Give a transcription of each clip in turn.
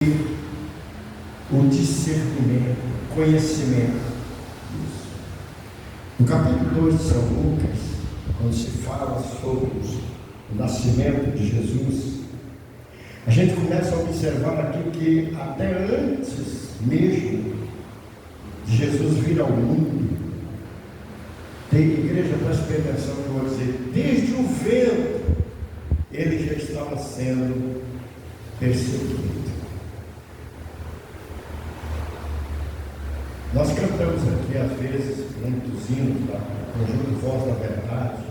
ter o discernimento, o conhecimento disso. No capítulo 2 de São Lucas, quando se fala sobre o nascimento de Jesus, a gente começa a observar aqui que até antes mesmo de Jesus vir ao mundo, igreja, preste bem atenção que eu vou dizer, desde o ventre ele já estava sendo perseguido. Nós cantamos aqui às vezes muitos hinos da conjunto Voz da Verdade,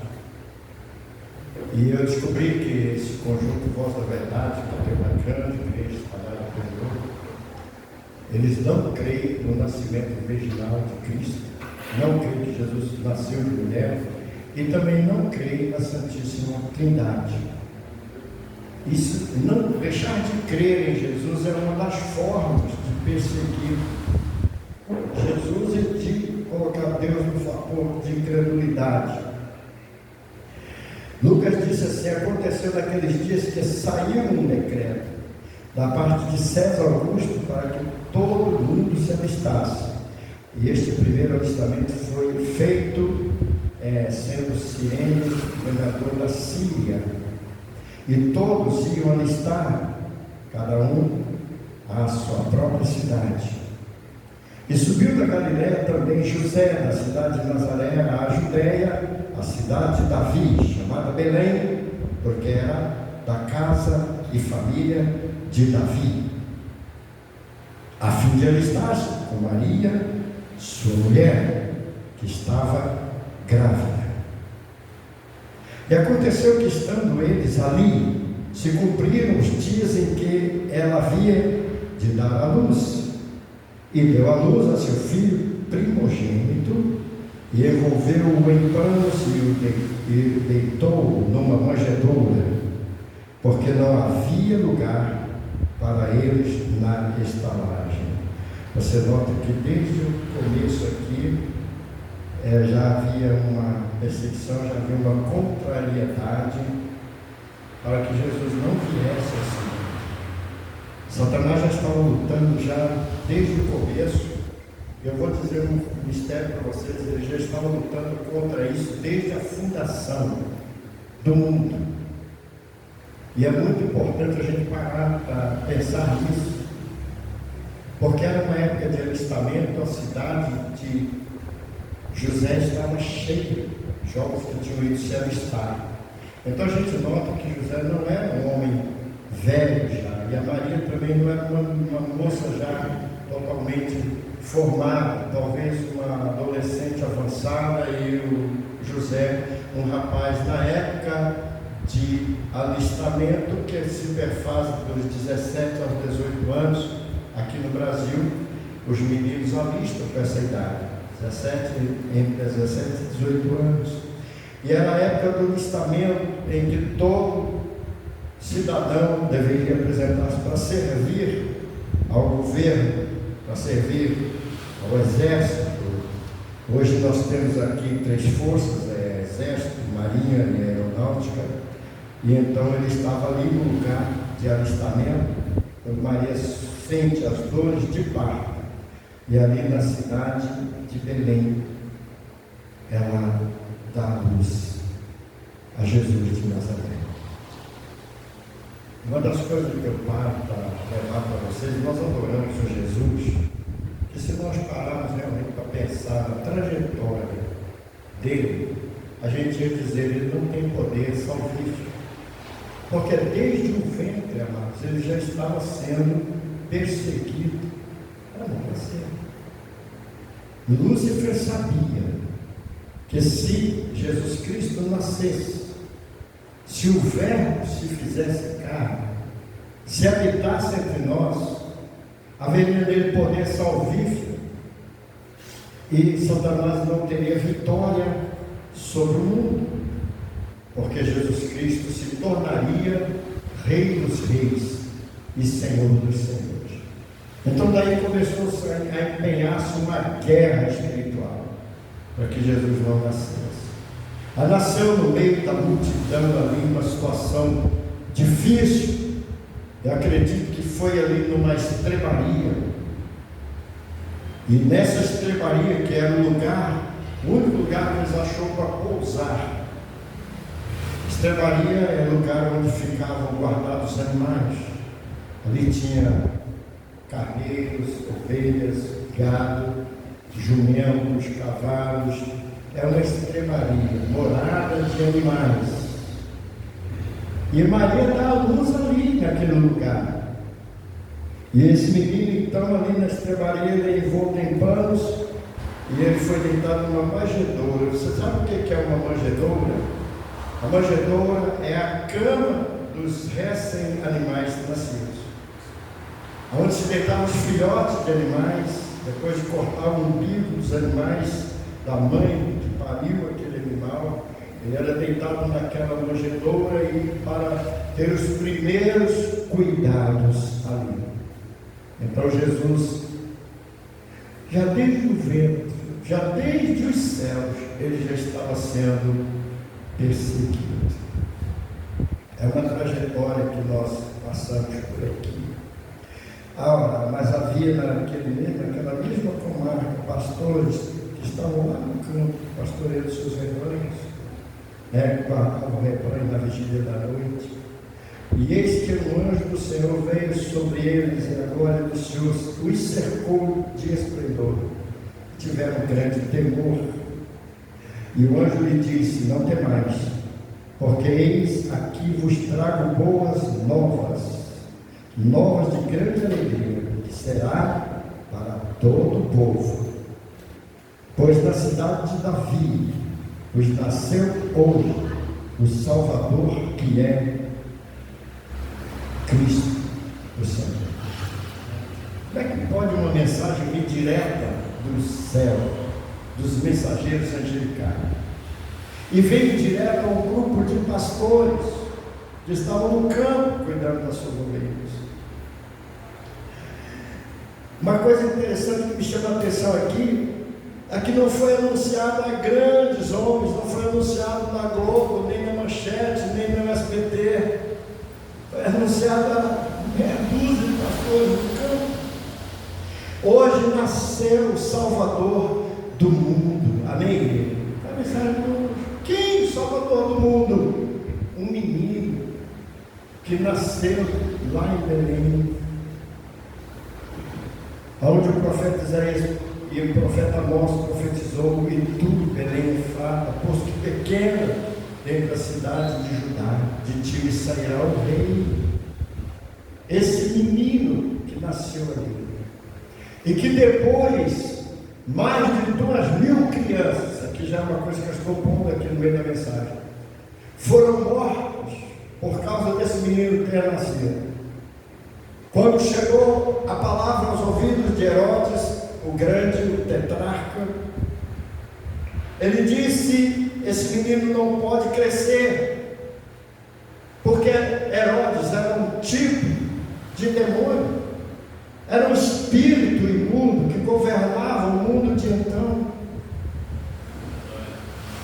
e eu descobri que esse conjunto Voz da Verdade, que tem uma grande igreja espalhada pelo mundo, eles não creem no nascimento virginal de Cristo, não creem que Jesus nasceu de mulher, e também não creem na Santíssima Trindade. Isso, não deixar de crer em Jesus é uma das formas de perseguir Jesus e de colocar Deus no favor de incredulidade. Lucas disse assim: aconteceu naqueles dias que saiu um decreto da parte de César Augusto para que todo mundo se alistasse. E este primeiro alistamento foi feito sendo Cirene, governador da Síria. E todos iam alistar, cada um à sua própria cidade. E subiu da Galiléia também José, da cidade de Nazaré, à Judéia, a cidade de Davi, chamada Belém, porque era da casa e família de Davi, a fim de alistar-se com Maria, sua mulher, que estava grávida. E aconteceu que, estando eles ali, se cumpriram os dias em que ela havia de dar à luz, e deu à luz a seu filho primogênito, e envolveu-o em panos e deitou-o numa manjedoura, porque não havia lugar para eles na estalagem. Você nota que desde o começo aqui já havia uma perseguição, já havia uma contrariedade para que Jesus não viesse assim. Satanás já estava lutando já desde o começo. Eu vou dizer um mistério para vocês: ele já estava lutando contra isso desde a fundação do mundo. E é muito importante a gente parar para pensar nisso, porque era uma época de alistamento, a cidade de José estava cheia de jovens que tinham ido se alistar. Então a gente nota que José não era um homem velho já, e a Maria também não era uma moça já totalmente formada, talvez uma adolescente avançada, e o José, um rapaz na época de alistamento, que se perfaz dos 17 aos 18 anos. Aqui no Brasil, os meninos alistam com essa idade, entre 17 e 18 anos. E era a época do alistamento em que todo cidadão deveria apresentar-se para servir ao governo, para servir ao exército. Hoje nós temos aqui 3 forças: exército, marinha e aeronáutica. E então ele estava ali no lugar de alistamento, quando Maria sente as dores de parto, e ali na cidade de Belém ela dá luz a Jesus de Nazaré. Uma das coisas que eu paro para levar para vocês: nós adoramos o Jesus, que se nós pararmos realmente para pensar na trajetória dele, a gente ia dizer: ele não tem poder salvífico, porque desde o ventre, amados, ele já estava sendo perseguido para não nascer. Lúcifer sabia que se Jesus Cristo nascesse, se o Verbo se fizesse carne, se habitasse entre nós, haveria nele poder salvífico, e Satanás não teria vitória sobre o mundo, porque Jesus Cristo se tornaria Rei dos Reis e Senhor dos Senhores. Então daí começou a empenhar-se uma guerra espiritual para que Jesus não nascesse. Ela nasceu no meio da multidão ali, uma situação difícil. Eu acredito que foi ali numa estrebaria, e nessa estrebaria, que era o único lugar que eles achou para pousar. Estrebaria é o lugar onde ficavam guardados os animais. Ali tinha carneiros, ovelhas, gado, jumentos, cavalos. É uma estrebaria, morada de animais. E Maria dá a luz ali naquele lugar. E esse menino, então, ali na estrebaria, ele envolto em panos, e ele foi deitado numa manjedoura. Você sabe o que é uma manjedoura? A manjedoura é a cama dos recém-animais nascidos, onde se deitavam os filhotes de animais, depois de cortar o umbigo dos animais, da mãe que pariu aquele animal. Ele era deitado naquela manjedoura e para ter os primeiros cuidados ali. Então Jesus, já desde o ventre, já desde os céus, ele já estava sendo perseguido. É uma trajetória que nós passamos por aqui. Mas havia naquela mesma comarca pastores que estavam lá no campo, pastoreando seus rebanhos, guardavam o rebanho na vigília da noite. E eis que um anjo do Senhor veio sobre eles, e a glória do Senhor os cercou de esplendor. Tiveram grande temor. E o anjo lhe disse: não temais, porque eis aqui vos trago boas novas, novas de grande alegria, que será para todo o povo. Pois na cidade de Davi vos nasceu hoje o Salvador, que é Cristo, o Senhor. Como é que pode uma mensagem vir direta do céu, dos mensageiros angelicais, e veio direto a um grupo de pastores que estavam no campo cuidando das suas ovelhas? Uma coisa interessante que me chama a atenção aqui é que não foi anunciado a grandes homens, não foi anunciado na Globo, nem na Manchete, nem no SBT. Foi anunciado a meia dúzia de pastores do campo. Hoje nasceu o Salvador do mundo. Amém? A mensagem do quem? O Salvador do mundo? Um menino que nasceu lá em Belém, onde o profeta Isaías e o profeta Amós profetizou: e tu, Belém Efrata, posto pequena dentro da cidade de Judá, de ti sairá o rei. Esse menino que nasceu ali, e que depois mais de 2.000 crianças, aqui já é uma coisa que eu estou pondo aqui no meio da mensagem, foram mortos por causa desse menino ter nascido. Quando chegou a palavra aos ouvidos de Herodes, o grande, o tetrarca, ele disse: esse menino não pode crescer, porque Herodes era um tipo de demônio, era um espírito imundo que governava o mundo de então.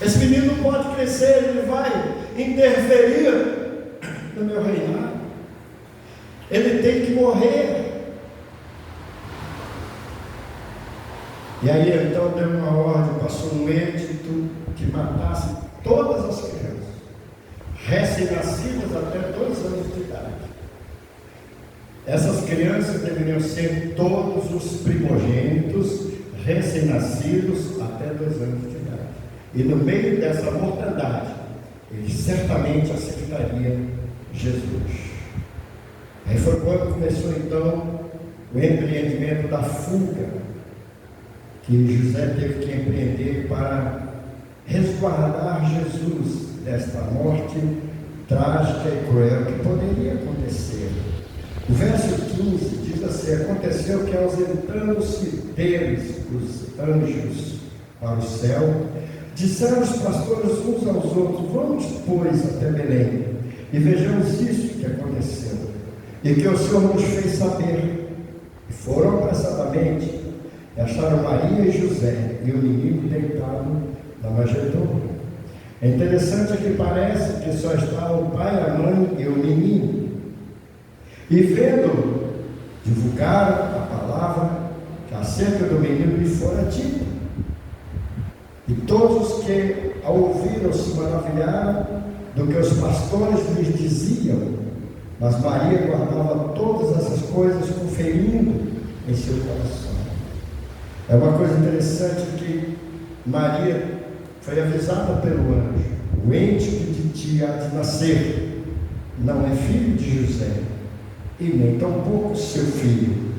Esse menino não pode crescer, ele vai interferir no meu reinado, ele tem que morrer. E aí então deu uma ordem, passou um edito que matasse todas as crianças, recém-nascidas até 2 anos de idade. Essas crianças deveriam ser todos os primogênitos, recém-nascidos até 2 anos de idade. E no meio dessa mortandade, ele certamente aceitaria Jesus. Aí foi quando começou então o empreendimento da fuga, que José teve que empreender para resguardar Jesus desta morte trágica e cruel que poderia acontecer. O verso 15 diz assim: aconteceu que, ausentando-se deles os anjos para o céu, disseram os pastores uns aos outros: vamos, pois, até Belém, e vejamos isso que aconteceu, e que o Senhor nos fez saber. E foram apressadamente, e acharam Maria e José e o menino deitado na manjedoura. É interessante que parece que só está o pai, a mãe e o menino. E vendo divulgaram a palavra que acerca do menino lhe fora dita. E todos os que a ouviram se maravilharam do que os pastores lhes diziam. Mas Maria guardava todas essas coisas, conferindo em seu coração. É uma coisa interessante que Maria foi avisada pelo anjo: o ente que de ti há de nascer não é filho de José, e nem tampouco seu filho.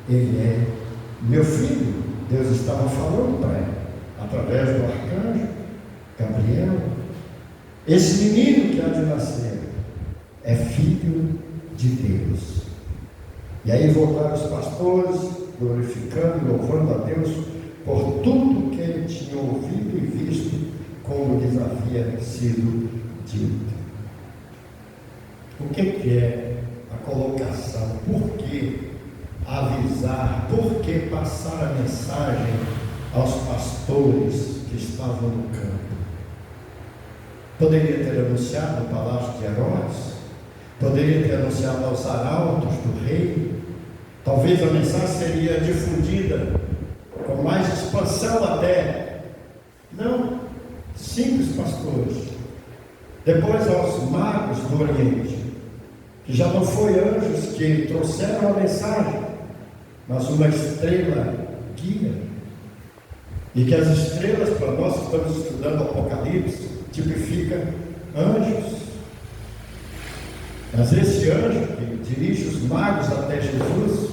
Ele é meu filho. Deus estava falando para ela, através do arcanjo Gabriel. Esse menino que há de nascer é filho de Deus. E aí voltaram os pastores, glorificando e louvando a Deus por tudo que ele tinha ouvido e visto, como lhes havia sido dito. O que é a colocação? Por que avisar? Por que passar a mensagem aos pastores que estavam no campo? Poderia ter anunciado no palácio de Herodes, poderia ter anunciado aos arautos do rei. Talvez a mensagem seria difundida com mais expansão até. Não, simples pastores. Depois aos magos do Oriente, que já não foi anjos que trouxeram a mensagem, mas uma estrela guia. E que as estrelas, para nós que estamos estudando o Apocalipse, tipifica anjos. Mas esse anjo que dirige os magos até Jesus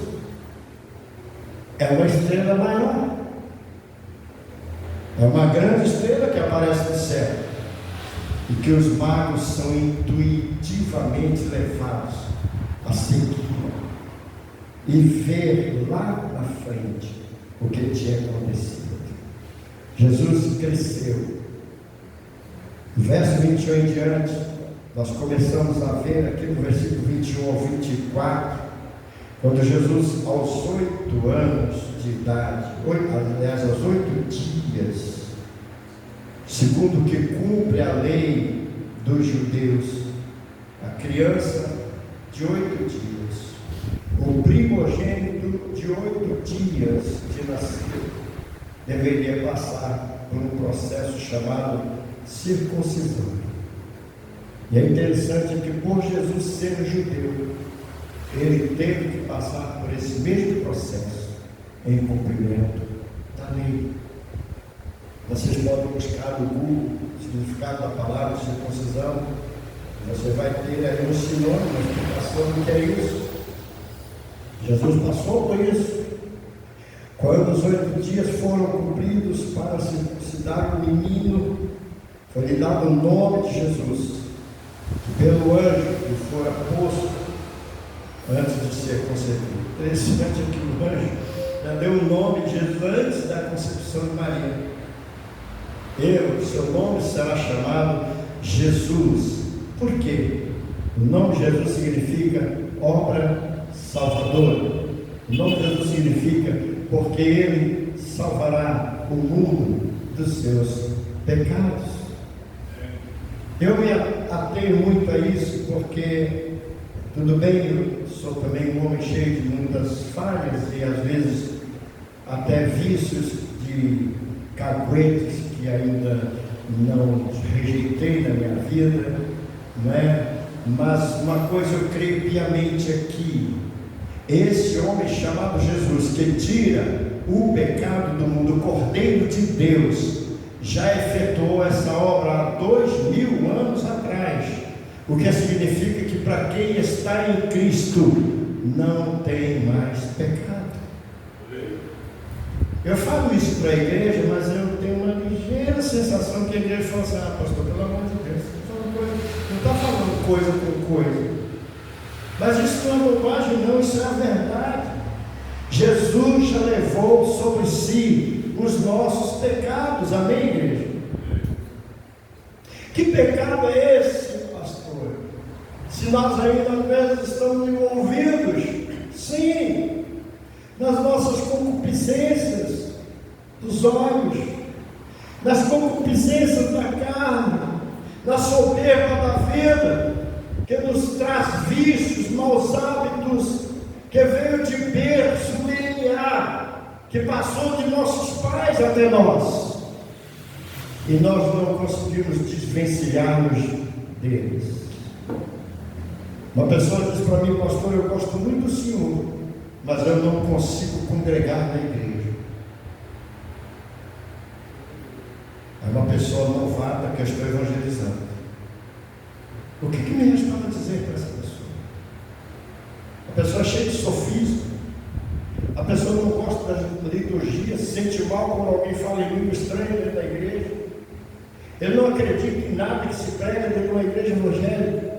é uma estrela maior. É uma grande estrela que aparece no céu e que os magos são intuitivamente levados a seguir e ver lá na frente o que tinha acontecido. Jesus cresceu. No verso 21 em diante, nós começamos a ver aqui no versículo 21 ao 24, quando Jesus, aos 8 anos de idade, aos 8 dias, segundo o que cumpre a lei dos judeus, a criança de 8 dias, o primogênito de 8 dias de nascer, deveria passar por um processo chamado circuncisão. E é interessante que, por Jesus ser judeu, ele teve que passar por esse mesmo processo em cumprimento da lei. Vocês podem buscar no Google o significado da palavra circuncisão. Você vai ter aí um sinônimo, uma explicação do que é isso. Jesus passou por isso. Quando os 8 dias foram cumpridos para circuncidar o menino, foi-lhe dado o nome de Jesus, que pelo anjo lhe fora posto antes de ser concebido. Interessante é que o anjo já deu o nome de Jesus antes da concepção de Maria. Seu nome será chamado Jesus. Por quê? O nome de Jesus significa obra salvadora. O nome de Jesus significa porque Ele salvará o mundo dos seus pecados. Eu me atenho muito a isso porque, tudo bem, eu sou também um homem cheio de muitas falhas e às vezes até vícios de caguetes que ainda não rejeitei na minha vida, não é? Mas uma coisa eu creio piamente aqui: esse homem chamado Jesus, que tira o pecado do mundo, o Cordeiro de Deus, já efetuou essa obra há 2000 anos atrás, o que significa que para quem está em Cristo não tem mais pecado. Eu falo isso para a igreja, mas eu tenho uma ligeira sensação que a igreja fala assim: ah, pastor, pelo amor de Deus, não está falando coisa com coisa. Mas isso não é bobagem, não, isso é a verdade. Jesus já levou sobre si os nossos pecados, amém, igreja? Que pecado é esse, pastor? Se nós ainda às vezes estamos envolvidos, sim, nas nossas concupiscências dos olhos, nas concupiscências da carne, na soberba da vida, que nos traz vícios, maus hábitos, que veio de berço, um DNA que passou de nossos pais até nós, e nós não conseguimos desvencilhar-nos deles. Uma pessoa disse para mim: pastor, eu gosto muito do senhor, mas eu não consigo congregar na igreja. É uma pessoa novata que eu estou evangelizando. O que me resta para dizer para essa pessoa? A pessoa é cheia de sofismo, a pessoa não gosta da liturgia, se sente mal quando alguém fala em língua estranha dentro da igreja. Ele não acredita em nada que se prega dentro de uma igreja evangélica.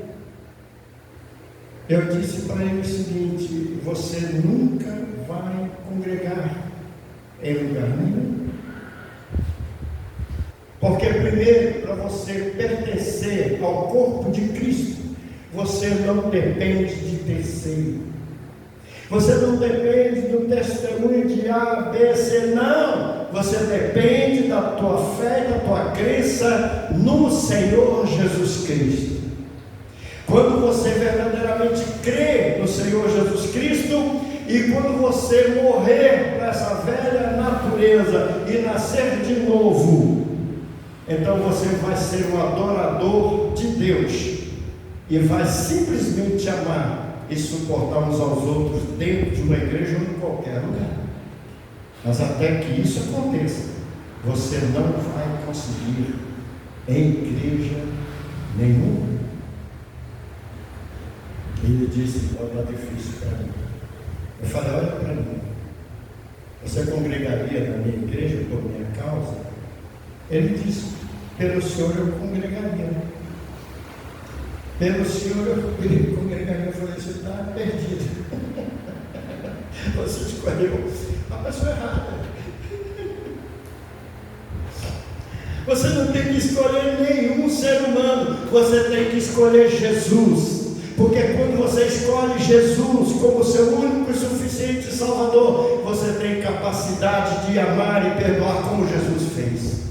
Eu disse para ele o seguinte: você nunca vai congregar em lugar nenhum. Porque primeiro, para você pertencer ao corpo de Cristo, você não depende de terceiro. Você não depende do testemunho de A, B, C, não. Você depende da tua fé, da tua crença no Senhor Jesus Cristo. Quando você verdadeiramente crê no Senhor Jesus Cristo, e quando você morrer para essa velha natureza e nascer de novo, então você vai ser um adorador de Deus e vai simplesmente amar e suportar uns aos outros dentro de uma igreja ou em qualquer lugar. Mas até que isso aconteça, você não vai conseguir em igreja nenhuma. Ele disse: está difícil para mim. Eu falei: olha para mim, você congregaria na minha igreja por minha causa? Ele disse: pelo Senhor eu congregaria. Pelo Senhor eu congregaria. Eu falei: você está perdido. Você escolheu a pessoa errada. Você não tem que escolher nenhum ser humano, você tem que escolher Jesus. Porque quando você escolhe Jesus como seu único e suficiente Salvador, você tem capacidade de amar e perdoar como Jesus fez.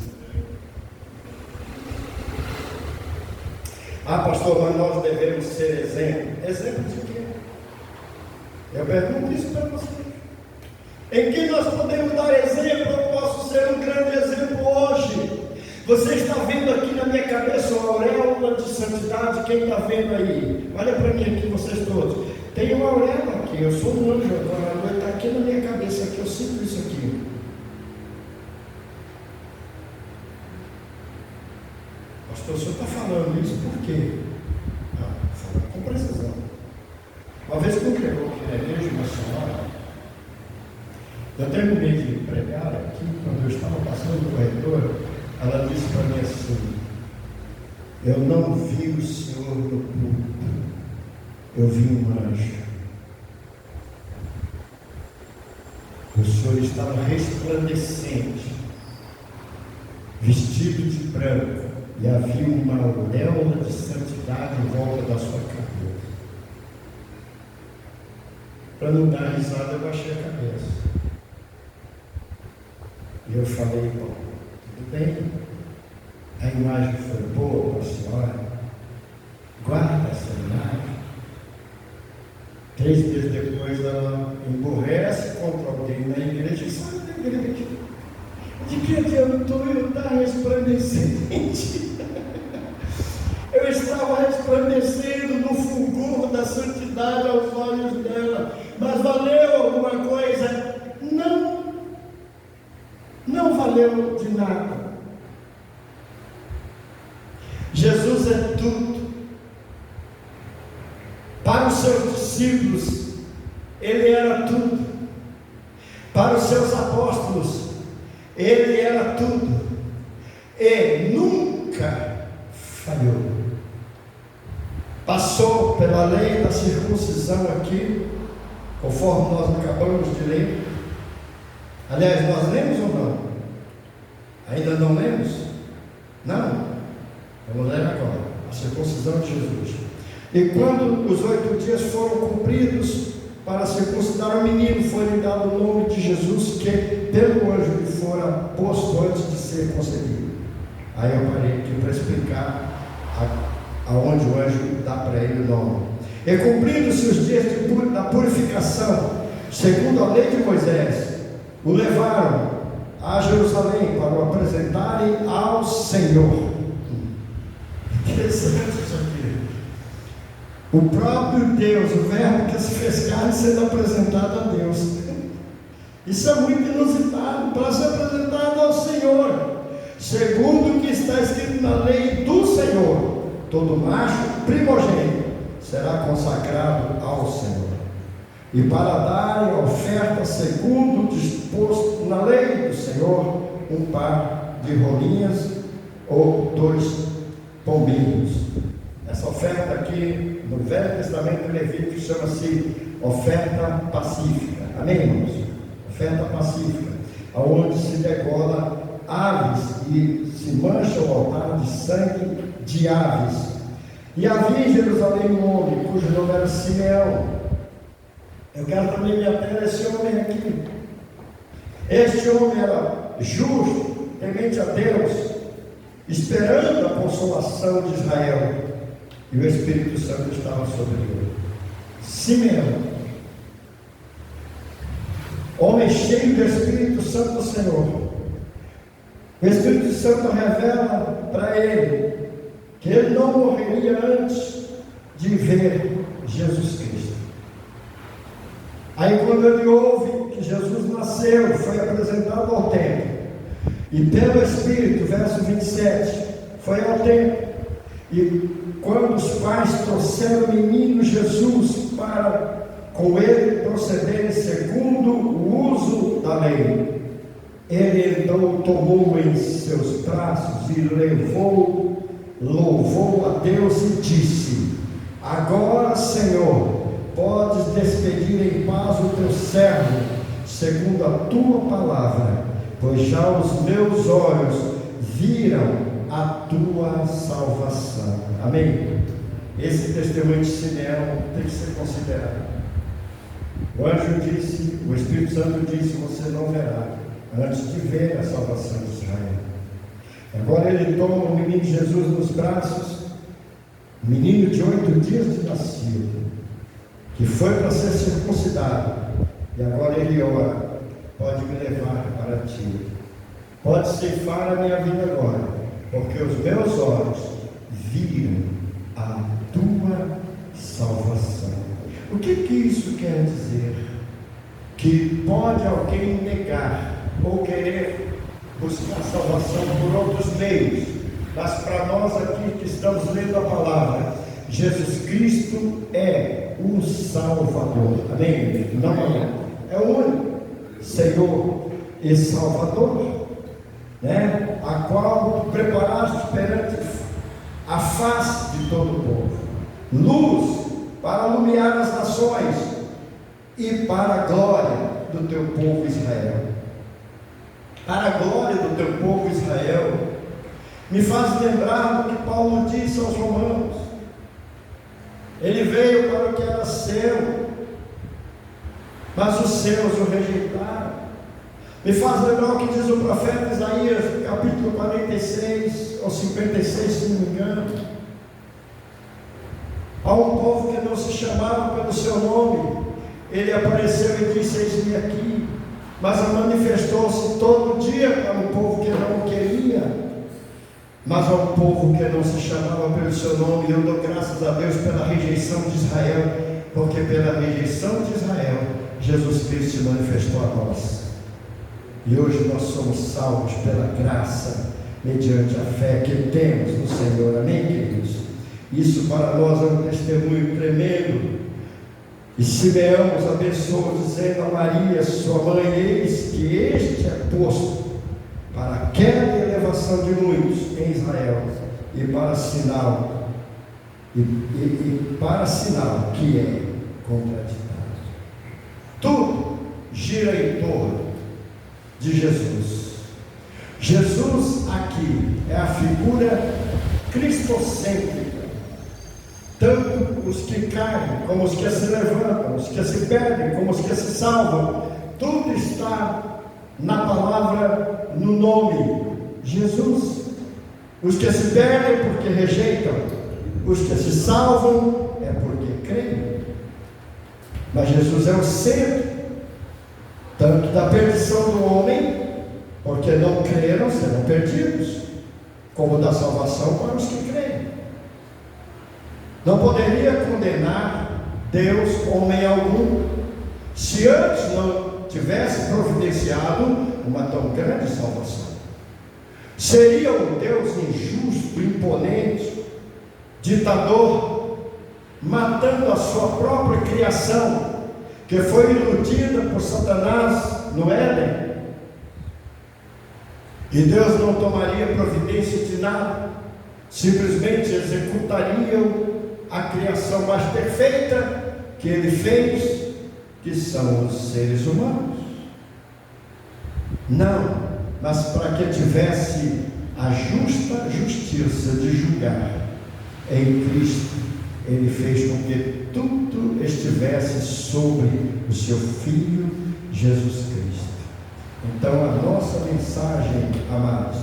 Ah, pastor, mas nós devemos ser exemplo. Exemplo de quê? Eu pergunto isso para você. Em que nós podemos dar exemplo? Eu posso ser um grande exemplo hoje. Você está vendo aqui na minha cabeça uma auréola de santidade? Quem está vendo aí? Olha para mim aqui, vocês todos. Tem uma auréola aqui, eu sou um anjo agora, a lua está aqui na minha cabeça, aqui, eu sinto isso aqui. Pastor, o senhor está falando isso por quê? Falando com precisão. Uma vez que eu pregou aqui na igreja nacional, eu terminei de pregar aqui, quando eu estava passando no corredor, ela disse para mim assim: eu não vi o Senhor no púlpito, eu vi um anjo. O Senhor estava resplandecente, vestido de branco, e havia uma auréola de santidade em volta da sua cabeça. Para não dar risada, eu baixei a cabeça. E eu falei: bom, tudo bem, a imagem foi boa para a senhora, guarda essa imagem. 3 dias depois ela emborrece contra alguém na igreja e sai da igreja. De que adiantou eu estar resplandecente? Eu estava resplandecendo no fulgor da santidade aos olhos dela, mas valeu alguma coisa? Não valeu de nada. Jesus é tudo. Para os seus discípulos, Ele era tudo. Para os seus apóstolos, Ele era tudo. E nunca falhou. Passou pela lei da circuncisão aqui, conforme nós acabamos de ler. Aliás, nós lemos ou não? Ainda não lemos? Não? Vamos ler agora. A circuncisão de Jesus. E quando os 8 dias foram cumpridos para circuncidar o menino, foi-lhe dado o nome de Jesus, que pelo anjo lhe fora posto antes de ser concebido. Aí eu parei aqui para explicar aonde o anjo dá para ele o nome. E cumprindo-se os dias da purificação, segundo a lei de Moisés, o levaram a Jerusalém para o apresentarem ao Senhor. Interessante isso aqui. O próprio Deus, o Verbo que se fez carne, sendo apresentado a Deus. Isso é muito inusitado, para ser apresentado ao Senhor, segundo o que está escrito na lei do Senhor: todo macho primogênito será consagrado ao Senhor, e para darem oferta segundo o disposto na lei do Senhor, um par de rolinhas ou 2 pombinhos. Essa oferta aqui no Velho Testamento Levítico chama-se oferta pacífica. Amém, irmãos? Oferta pacífica, onde se degola aves e se mancha o altar de sangue de aves. E havia em Jerusalém um homem cujo nome era Simeão. Eu quero também me ater a esse homem aqui. Este homem era justo, temente a Deus, esperando a consolação de Israel, e o Espírito Santo estava sobre ele. Simeão, homem cheio do Espírito Santo do Senhor. O Espírito Santo revela para ele que ele não morreria antes de ver Jesus Cristo. Aí quando ele ouve que Jesus nasceu, foi apresentado ao templo, e pelo Espírito, verso 27, foi ao templo, e quando os pais trouxeram o menino Jesus para com ele procederem segundo o uso da lei, ele então o tomou em seus braços e louvou a Deus e disse: agora, Senhor, podes despedir em paz o teu servo, segundo a tua palavra, pois já os meus olhos viram a tua salvação. Amém? Esse testemunho de Simeão tem que ser considerado. O anjo disse, o Espírito Santo disse: você não verá antes de ver a salvação de Israel. Agora ele toma o menino Jesus nos braços, menino de 8 dias de nascido, que foi para ser circuncidado, e agora ele ora: pode me levar para ti, pode ceifar a minha vida agora, porque os meus olhos viram a tua salvação. O que isso quer dizer? Que pode alguém negar ou querer buscar salvação por outros meios, mas para nós aqui que estamos lendo a palavra, Jesus Cristo é o Salvador. Amém? Não é o único Senhor e Salvador, né? A qual preparaste perante a face de todo o povo, luz para alumiar as nações e para a glória do teu povo Israel. Para a glória do teu povo Israel, me faz lembrar do que Paulo disse aos romanos. Ele veio para o que era seu, mas os seus o rejeitaram. Me faz lembrar o que diz o profeta Isaías, capítulo 46 ou 56, se não me engano. Há um povo que não se chamava pelo seu nome, ele apareceu e disse: eis-me aqui. Mas manifestou-se todo dia para um povo que não o queria. Mas ao povo que não se chamava pelo seu nome, eu dou graças a Deus pela rejeição de Israel, porque pela rejeição de Israel, Jesus Cristo se manifestou a nós. E hoje nós somos salvos pela graça, mediante a fé que temos no Senhor. Amém, queridos? Isso para nós é um testemunho tremendo. E Simeão os abençoou, dizendo a Maria, sua mãe: eis que este é posto para a queda e elevação de muitos em Israel, e para sinal, para sinal que é contraditório. Tudo gira em torno de Jesus. Jesus aqui é a figura cristocêntrica. Tanto os que caem, como os que se levantam, os que se perdem, como os que se salvam, tudo está na palavra, no nome Jesus. Os que se perdem porque rejeitam, os que se salvam é porque creem. Mas Jesus é o centro tanto da perdição do homem, porque não creram, serão perdidos, como da salvação para os que creem. Não poderia condenar Deus homem algum, se antes não tivesse providenciado uma tão grande salvação. Seria um Deus injusto, imponente, ditador, matando a sua própria criação, que foi iludida por Satanás no Éden? E Deus não tomaria providência de nada, simplesmente executaria a criação mais perfeita que Ele fez, que são os seres humanos? Não, mas para que tivesse a justa justiça de julgar em Cristo, Ele fez com que tudo estivesse sobre o seu Filho Jesus Cristo. Então a nossa mensagem, amados,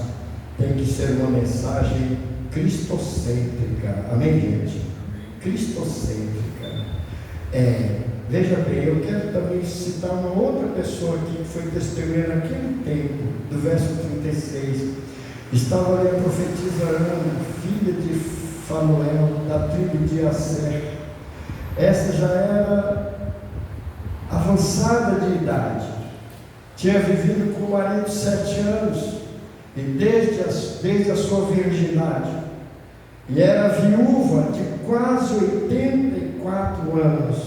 tem que ser uma mensagem cristocêntrica. Amém, gente? Cristocêntrica. Veja bem, eu quero também citar uma outra pessoa aqui que foi testemunha naquele tempo, do verso 36. Estava ali a profetisa Ana, filha de Fanuel, da tribo de Aser. Essa já era avançada de idade, tinha vivido com o marido 7 anos, e desde a sua virgindade, e era viúva de quase 84 anos,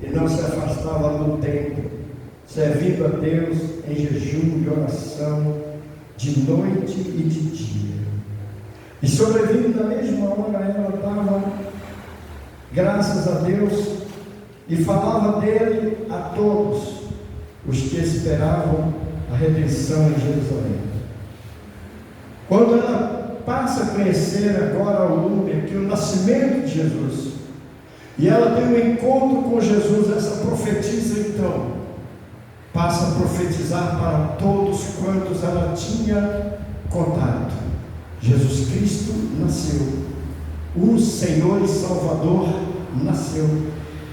e não se afastava do templo, servindo a Deus em jejum e oração, de noite e de dia. E sobrevindo na mesma hora, ela dava graças a Deus e falava dele a todos os que esperavam a redenção em Jerusalém. Quando ela passa a conhecer agora o lume, aqui o nascimento de Jesus, e ela tem um encontro com Jesus, essa profetisa então passa a profetizar para todos quantos ela tinha contato. Jesus Cristo nasceu, o Senhor e Salvador nasceu,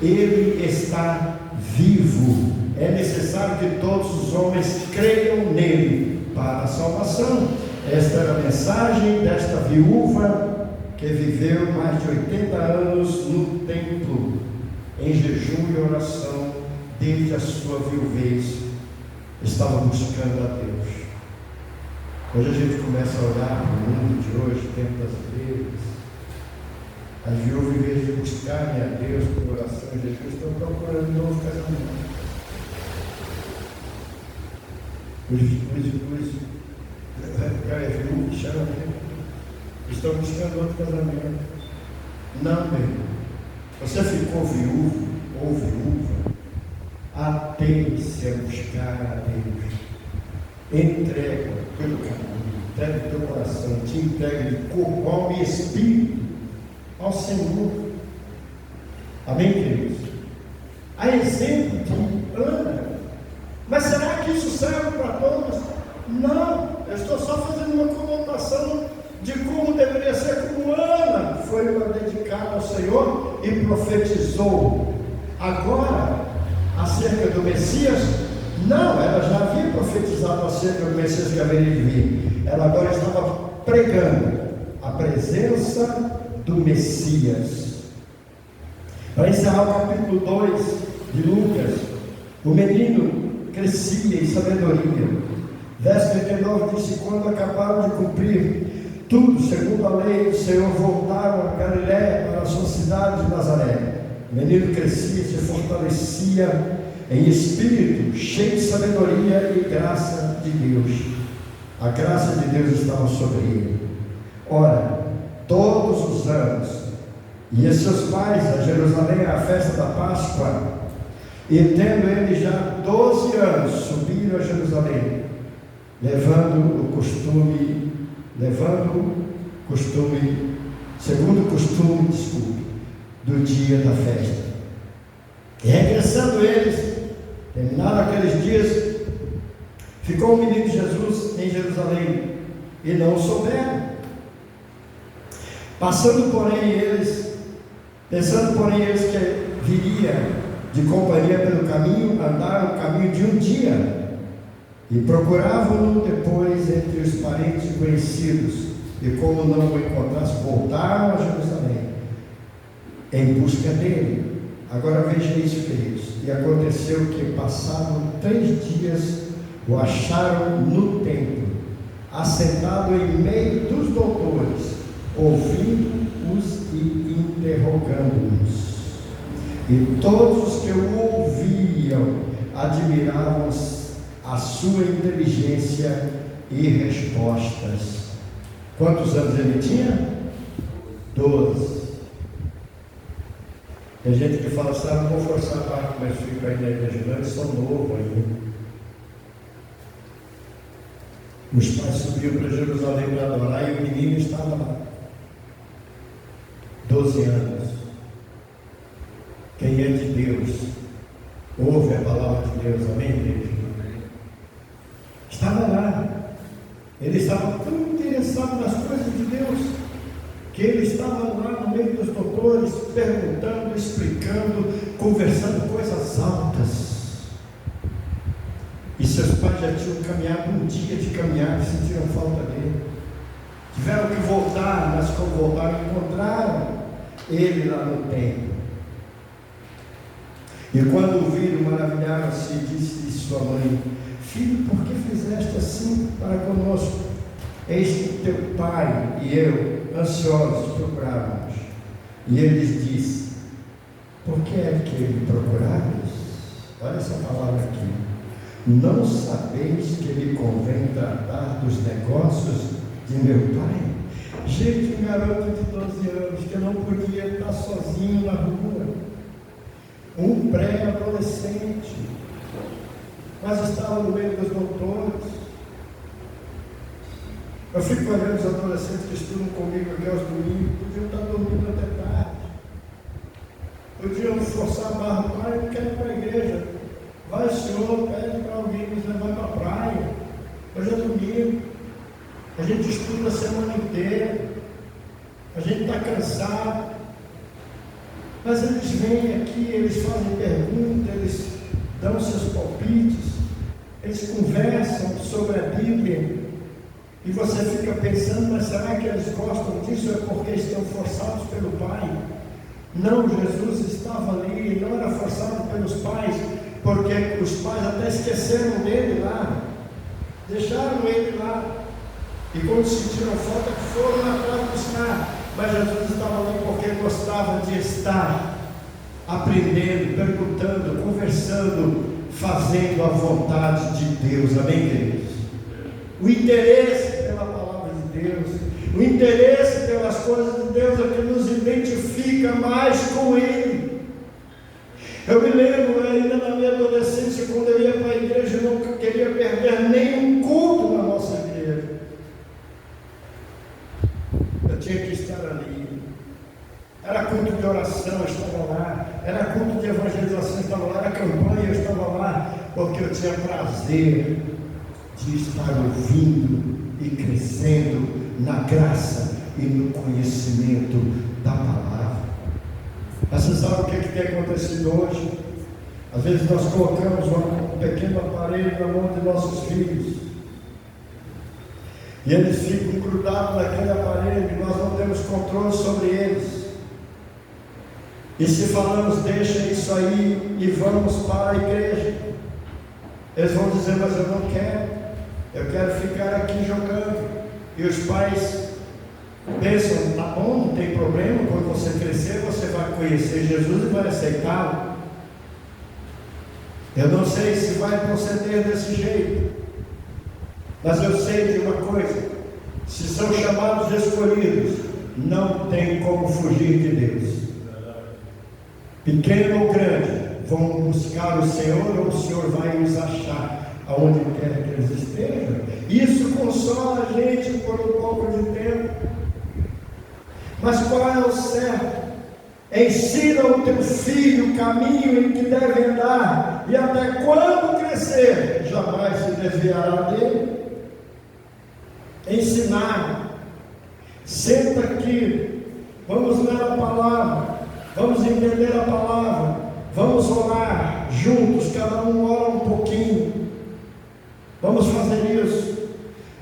Ele está vivo. É necessário que todos os homens creiam nele para a salvação. Esta era a mensagem desta viúva que viveu mais de 80 anos no templo, em jejum e oração, desde a sua viuvez, estava buscando a Deus. Hoje a gente começa a olhar para o mundo de hoje, tantas vezes, as viúvas, em vez de buscarem a Deus por oração e jejum, estão procurando um novo casamento. Estão buscando outro casamento. Não, meu irmão. Você ficou viúvo ou viúva, atente-se a buscar a Deus. Entrega pelo caminho, entrega o teu coração, te entrega de corpo, alma e espírito ao Senhor. Amém, queridos? A exemplo de Ana. Mas será que isso serve para todos? Não, eu estou só fazendo uma conotação de como deveria ser, como Ana foi uma dedicada ao Senhor e profetizou. Agora, acerca do Messias, não, ela já havia profetizado acerca do Messias que haveria de vir. Ela agora estava pregando a presença do Messias. Para encerrar o capítulo 2 de Lucas, o menino crescia em sabedoria. Verso 39 disse: quando acabaram de cumprir tudo segundo a lei do Senhor, voltaram a Galiléia, para a sua cidade de Nazaré. O menino crescia e se fortalecia em espírito, cheio de sabedoria e graça de Deus. A graça de Deus estava sobre ele. Ora, todos os anos ia seus pais a Jerusalém à festa da Páscoa, e tendo ele já 12 anos, subiram a Jerusalém, segundo o costume, do dia da festa. E regressando eles, terminaram aqueles dias, ficou o menino Jesus em Jerusalém, e não o souberam. Pensando, porém, eles que viria de companhia pelo caminho, andaram o caminho de um dia, e procuravam-no depois entre os parentes e conhecidos, e como não o encontrassem, voltaram a Jerusalém, em busca dele. Agora veja isso, queridos. E aconteceu que, passados 3 dias, o acharam no templo, assentado em meio dos doutores, ouvindo-os e interrogando-os. E todos os que o ouviam admiravam a sua inteligência e respostas. Quantos anos ele tinha? 12. Tem gente que fala assim: não vou forçar a barra com meus filhos para ir na igreja, não, eles são novos ainda. Os pais subiram para Jerusalém para adorar e o menino estava lá. 12 anos. Quem é de Deus ouve a palavra de Deus, amém, igreja? Estava lá. Ele estava tão interessado nas coisas de Deus que ele estava lá no meio dos doutores, perguntando, explicando, conversando coisas altas. E seus pais já tinham caminhado um dia de caminhar e sentiram falta dele. Tiveram que voltar, mas quando voltaram, encontraram ele lá no templo. E quando o viram, maravilharam-se e disse sua mãe: filho, por que fizeste assim para conosco? Eis que teu pai e eu, ansiosos, procurávamos. E ele lhes disse: por que é que me procuráveis? Olha essa palavra aqui. Não sabeis que lhe convém tratar dos negócios de meu pai? Gente, um garoto de 12 anos que não podia estar sozinho na rua, um pré-adolescente, mas estava no meio dos doutores. Eu fico olhando os adolescentes que estudam comigo aqui aos domingos, podiam estar dormindo até tarde, podiam forçar a barra: pai, eu não quero ir para a igreja. Vai, senhor, pede para alguém nos levar para a praia. Hoje é domingo, a gente estuda a semana inteira, a gente está cansado, mas eles vêm aqui, eles fazem perguntas, eles dão seus palpites, eles conversam sobre a Bíblia, e você fica pensando: mas será que eles gostam disso? É porque estão forçados pelo Pai? Não, Jesus estava ali, não era forçado pelos pais, porque os pais até esqueceram dele lá, deixaram ele lá, e quando sentiram falta, foram lá para buscar. Mas Jesus estava ali porque gostava de estar aprendendo, perguntando, conversando, fazendo a vontade de Deus, amém, queridos? O interesse pela palavra de Deus, o interesse pelas coisas de Deus é que nos identifica mais com Ele. Eu me lembro ainda na minha adolescência, quando eu ia para a igreja, eu não queria perder nenhum culto na nossa igreja. Eu tinha que estar ali. Era culto de oração, eu estava lá. Era culto de evangelização, eu estava lá. Era campanha, eu estava lá. Porque eu tinha prazer de estar ouvindo e crescendo na graça e no conhecimento da palavra. Mas você sabe o que tem acontecido hoje? Às vezes nós colocamos um pequeno aparelho na mão de nossos filhos e eles ficam grudados naquele aparelho e nós não temos controle sobre eles. E se falamos: deixa isso aí e vamos para a igreja, eles vão dizer: mas eu não quero, eu quero ficar aqui jogando. E os pais pensam: tá bom, não tem problema, quando você crescer você vai conhecer Jesus e vai aceitá-lo. Eu não sei se vai proceder desse jeito, mas eu sei de uma coisa: se são chamados escolhidos, não tem como fugir de Deus. Pequeno ou grande, vão buscar o Senhor, ou o Senhor vai os achar aonde quer que eles estejam. Isso consola a gente por um pouco de tempo. Mas qual é o certo? Ensina o teu filho o caminho em que deve andar, e até quando crescer, jamais se desviará dele. Ensinar. Senta aqui, vamos ler a palavra, vamos entender a palavra, Vamos orar juntos, cada um ora um pouquinho. Vamos fazer isso.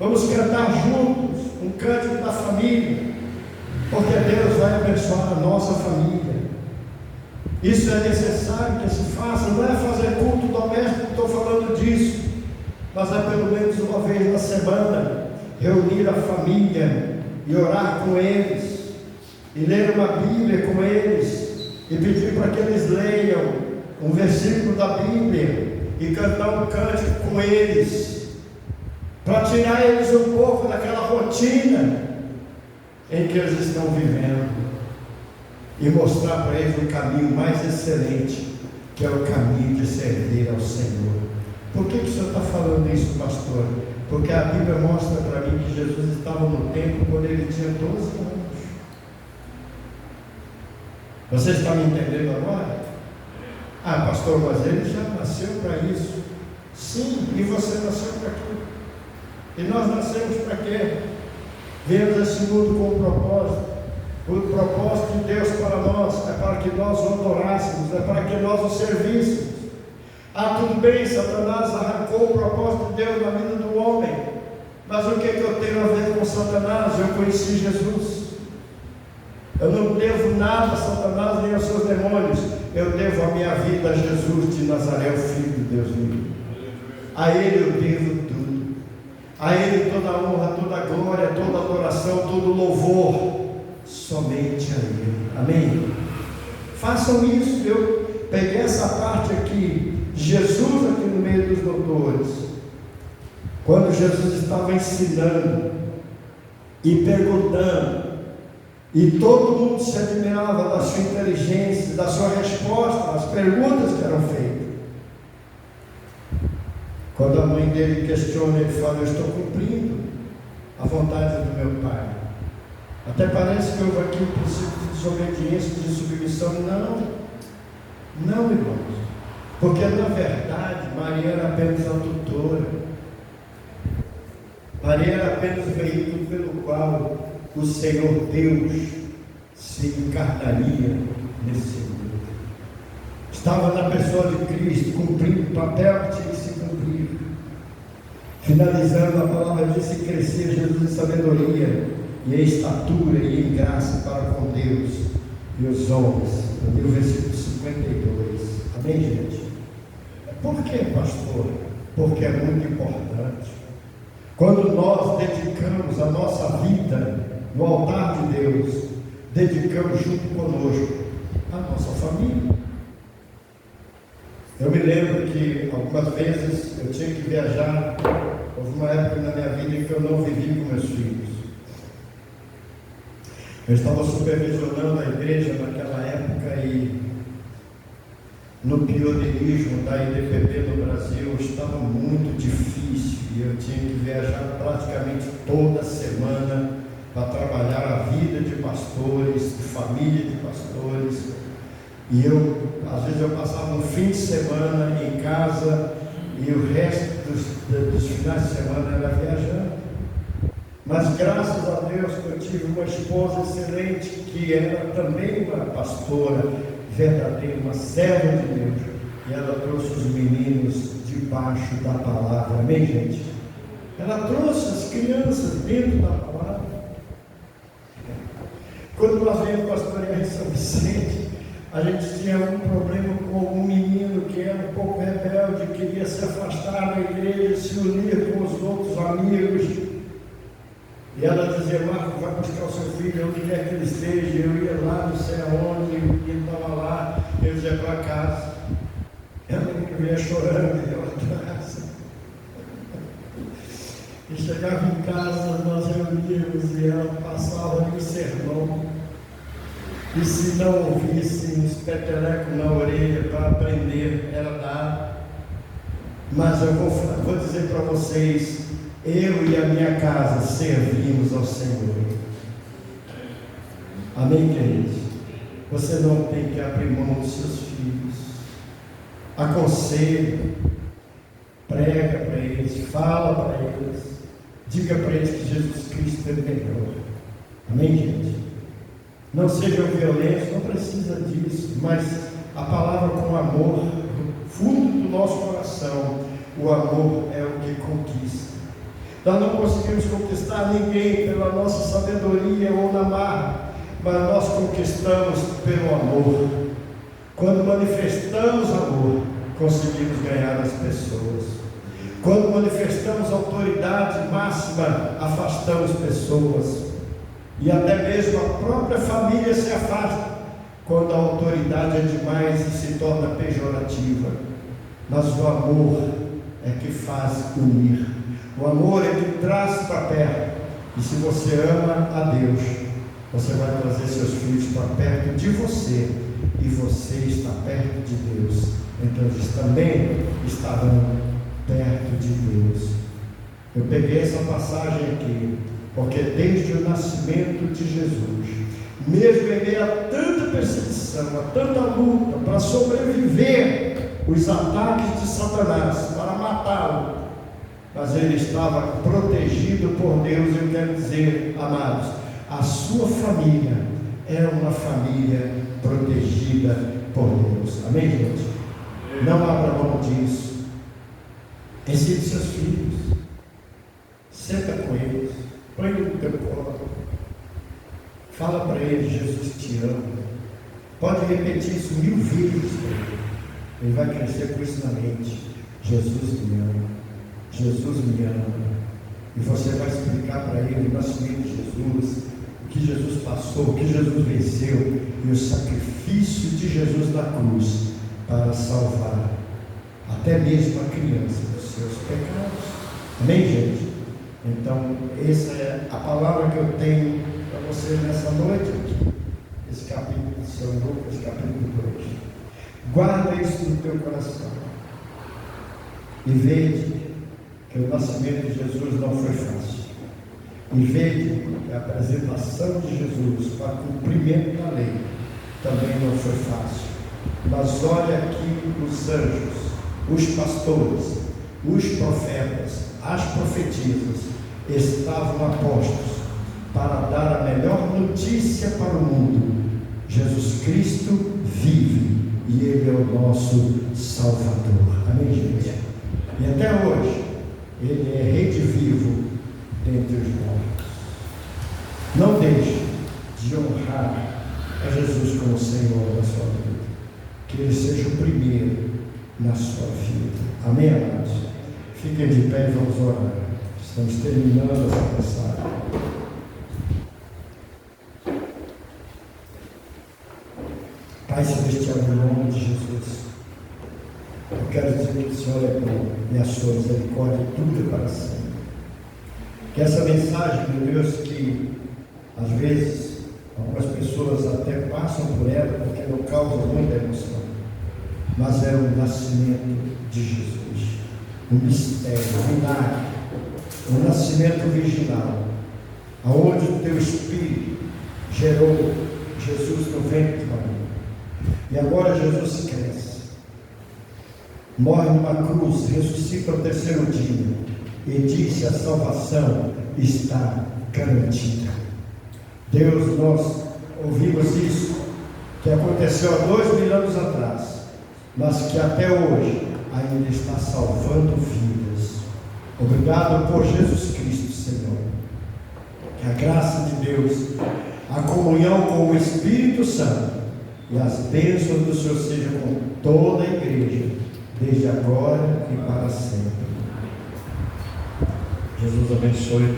Vamos cantar juntos um cântico da família, porque Deus vai abençoar a nossa família. Isso é necessário que se faça. Não é fazer culto doméstico, estou falando disso, mas é pelo menos uma vez na semana reunir a família e orar com eles, e ler uma Bíblia com eles, e pedir para que eles leiam um versículo da Bíblia e cantar um cântico com eles, para tirar eles um pouco daquela rotina em que eles estão vivendo e mostrar para eles um caminho mais excelente, que é o caminho de servir ao Senhor. Por que o senhor está falando isso, pastor? Porque a Bíblia mostra para mim que Jesus estava no templo quando ele tinha 12 anos. Você está me entendendo agora? Ah, pastor, mas ele já nasceu para isso. Sim, e você nasceu para quê? E nós nascemos para quê? Viemos a esse mundo com um propósito. O propósito de Deus para nós é para que nós o adorássemos, é para que nós o servíssemos. Ah, tudo bem, Satanás arrancou o propósito de Deus na vida do homem, mas o que eu tenho a ver com Satanás? Eu conheci Jesus. Eu não devo nada a Satanás nem aos seus demônios. Eu devo a minha vida a Jesus de Nazaré, o Filho de Deus vivo. A Ele eu devo tudo. A Ele toda a honra, toda a glória, toda a adoração, todo o louvor. Somente a Ele. Amém? Façam isso. Eu peguei essa parte aqui, Jesus aqui no meio dos doutores, quando Jesus estava ensinando e perguntando, e todo mundo se admirava da sua inteligência, da sua resposta às perguntas que eram feitas. Quando a mãe dele questiona, ele fala: eu estou cumprindo a vontade do meu Pai. Até parece que houve aqui um princípio de desobediência, de submissão. Não, irmãos, porque na verdade Maria era apenas a tutora. Maria era apenas o veículo pelo qual o Senhor Deus se encarnaria nesse mundo. Estava na pessoa de Cristo, cumprindo o papel que tinha que se cumprir. Finalizando, a palavra diz: e crescer Jesus em sabedoria e em estatura e em graça para com Deus e os homens. O versículo 52. Amém, gente? Por que, pastor? Porque é muito importante. Quando nós dedicamos a nossa vida no altar de Deus, dedicamos junto conosco a nossa família. Eu me lembro que algumas vezes eu tinha que viajar. Houve uma época na minha vida em que eu não vivi com meus filhos. Eu estava supervisionando a igreja naquela época e no pioneirismo da IDPB no Brasil estava muito difícil e eu tinha que viajar praticamente toda semana para trabalhar a vida de pastores, de família de pastores. E às vezes eu passava um fim de semana em casa e o resto dos finais de semana era viajando. Mas graças a Deus eu tive uma esposa excelente que era também uma pastora verdadeira, uma serva de Deus, e ela trouxe os meninos debaixo da palavra. Amém, gente? Ela trouxe as crianças dentro da palavra. Quando nós viemos pastorear em São Vicente, a gente tinha um problema com um menino que era um pouco rebelde, queria se afastar da igreja, se unir com os outros amigos. E ela dizia: Marco, vai buscar o seu filho onde quer que ele esteja. Eu ia lá, não sei aonde, e ele estava lá, eu ia para casa. Ela me via chorando, e eu atrás. E chegava em casa, nós reuníamos e ela passava ali o sermão. E se não ouvisse uns petelecos na orelha para aprender, era dado. Mas eu vou dizer para vocês, eu e a minha casa servimos ao Senhor. Amém, queridos? Você não tem que abrir mão dos seus filhos. Aconselhe, prega para eles, fala para eles, diga para eles que Jesus Cristo é melhor. Amém, gente? Não sejam violentos, não precisa disso, mas a palavra com amor, do fundo do nosso coração, o amor é o que conquista. Nós não conseguimos conquistar ninguém pela nossa sabedoria ou na marra, mas nós conquistamos pelo amor. Quando manifestamos amor, conseguimos ganhar as pessoas. Quando manifestamos autoridade máxima, afastamos pessoas. E até mesmo a própria família se afasta quando a autoridade é demais e se torna pejorativa. Mas o amor é que faz unir. O amor é que traz para perto. E se você ama a Deus, você vai trazer seus filhos para perto de você. E você está perto de Deus. Então eles também estarão perto de Deus. Eu peguei essa passagem aqui, porque desde o nascimento de Jesus, mesmo em meio a tanta perseguição, a tanta luta, para sobreviver os ataques de Satanás, para matá-lo, mas ele estava protegido por Deus. Eu quero dizer, amados, a sua família é uma família protegida por Deus. Amém, gente? Não abra mão disso. Ensine seus filhos. Senta com eles. Põe no teu colo. Fala para eles: Jesus te ama. Pode repetir isso 1000 vezes para ele. Ele vai crescer com isso na mente. Jesus me ama. Jesus me ama. E você vai explicar para ele o nascimento de Jesus, o que Jesus passou, o que Jesus venceu e o sacrifício de Jesus na cruz para salvar até mesmo a criança dos seus pecados. Amém, gente? Então, essa é a palavra que eu tenho para você nessa noite aqui. Esse capítulo de São Lucas, capítulo 2. Guarda isso no teu coração. E veja que o nascimento de Jesus não foi fácil. E veja que a apresentação de Jesus para cumprimento da lei também não foi fácil. Mas olha aqui os anjos, os pastores, os profetas, as profetisas estavam apostos para dar a melhor notícia para o mundo. Jesus Cristo vive e Ele é o nosso Salvador. Amém, gente? E até hoje, Ele é redivivo dentre os mortos. Não deixe de honrar a Jesus como Senhor da sua vida. Que Ele seja o primeiro na sua vida. Amém, amados? Fiquem de pé e vamos orar. Estamos terminando essa mensagem. Pai celestial, em nome de Jesus, eu quero dizer que o Senhor é bom e a sua misericórdia dura para sempre. Que essa mensagem, meu Deus, que às vezes algumas pessoas até passam por ela porque não causa muita emoção, mas é o nascimento de Jesus, um mistério, um milagre, um nascimento virginal, aonde o teu Espírito gerou Jesus no ventre de Maria. E agora Jesus cresce, morre numa cruz, ressuscita ao terceiro dia e disse: a salvação está garantida. Deus, nós ouvimos isso, que aconteceu há 2000 anos atrás, mas que até hoje ainda está salvando vidas. Obrigado por Jesus Cristo, Senhor. Que a graça de Deus, a comunhão com o Espírito Santo e as bênçãos do Senhor sejam com toda a igreja, desde agora e para sempre. Jesus abençoe.